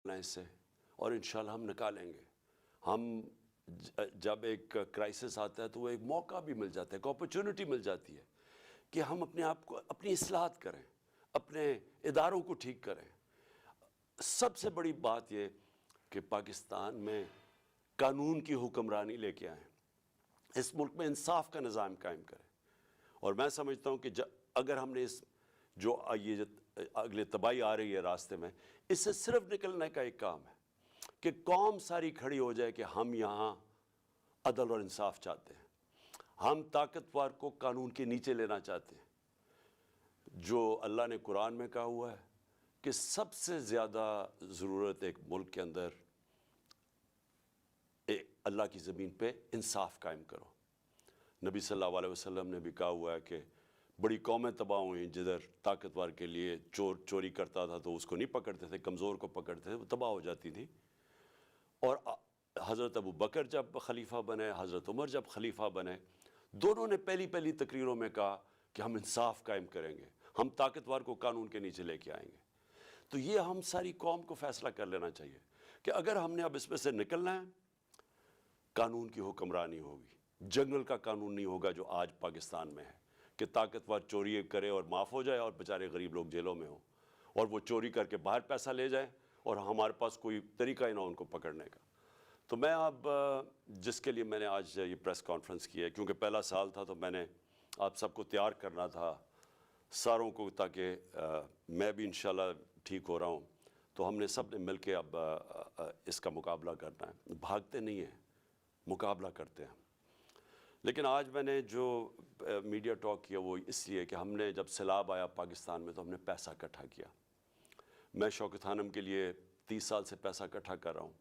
نکلنا ہے اس سے، اور انشاءاللہ ہم نکالیں گے۔ ہم جب ایک کرائسس آتا ہے تو وہ ایک موقع بھی مل جاتا ہے، ایک اپرچونٹی مل جاتی ہے کہ ہم اپنے آپ کو اپنی اصلاحات کریں، اپنے اداروں کو ٹھیک کریں۔ سب سے بڑی بات یہ کہ پاکستان میں قانون کی حکمرانی لے کے آئیں، اس ملک میں انصاف کا نظام قائم کریں۔ اور میں سمجھتا ہوں کہ اگر ہم نے یہ اگلے تباہی آ رہی ہے راستے میں، اس سے صرف نکلنے کا ایک کام ہے کہ قوم ساری کھڑی ہو جائے کہ ہم یہاں عدل اور انصاف چاہتے ہیں، ہم طاقتور کو قانون کے نیچے لینا چاہتے ہیں۔ جو اللہ نے قرآن میں کہا ہوا ہے کہ سب سے زیادہ ضرورت ایک ملک کے اندر اللہ کی زمین پہ انصاف قائم کرو۔ نبی صلی اللہ علیہ وسلم نے بھی کہا ہوا ہے کہ بڑی قومیں تباہ ہوئیں جدھر طاقتور کے لیے چور چوری کرتا تھا تو اس کو نہیں پکڑتے تھے، کمزور کو پکڑتے تھے، وہ تباہ ہو جاتی تھی۔ اور حضرت ابو بکر جب خلیفہ بنے، حضرت عمر جب خلیفہ بنے، دونوں نے پہلی تقریروں میں کہا کہ ہم انصاف قائم کریں گے، ہم طاقتور کو قانون کے نیچے لے کے آئیں گے۔ تو یہ ہم ساری قوم کو فیصلہ کر لینا چاہیے کہ اگر ہم نے اب اس میں سے نکلنا ہے، قانون کی حکمرانی ہوگی، جنگل کا قانون نہیں ہوگا جو آج پاکستان میں ہے کہ طاقتور چوری کرے اور معاف ہو جائے اور بیچارے غریب لوگ جیلوں میں ہوں، اور وہ چوری کر کے باہر پیسہ لے جائیں اور ہمارے پاس کوئی طریقہ ہی نہ ان کو پکڑنے کا۔ تو میں اب جس کے لیے میں نے آج یہ پریس کانفرنس کی ہے، کیونکہ پہلا سال تھا تو میں نے آپ سب کو تیار کرنا تھا ساروں کو، تاکہ میں بھی انشاءاللہ ٹھیک ہو رہا ہوں، تو ہم نے سب نے مل کے اب اس کا مقابلہ کرنا ہے۔ بھاگتے نہیں ہیں، مقابلہ کرتے ہیں۔ لیکن آج میں نے جو میڈیا ٹاک کیا وہ اس لیے کہ ہم نے جب سیلاب آیا پاکستان میں تو ہم نے پیسہ اکٹھا کیا۔ میں شوکت خانم کے لیے 30 سال سے پیسہ اکٹھا کر رہا ہوں۔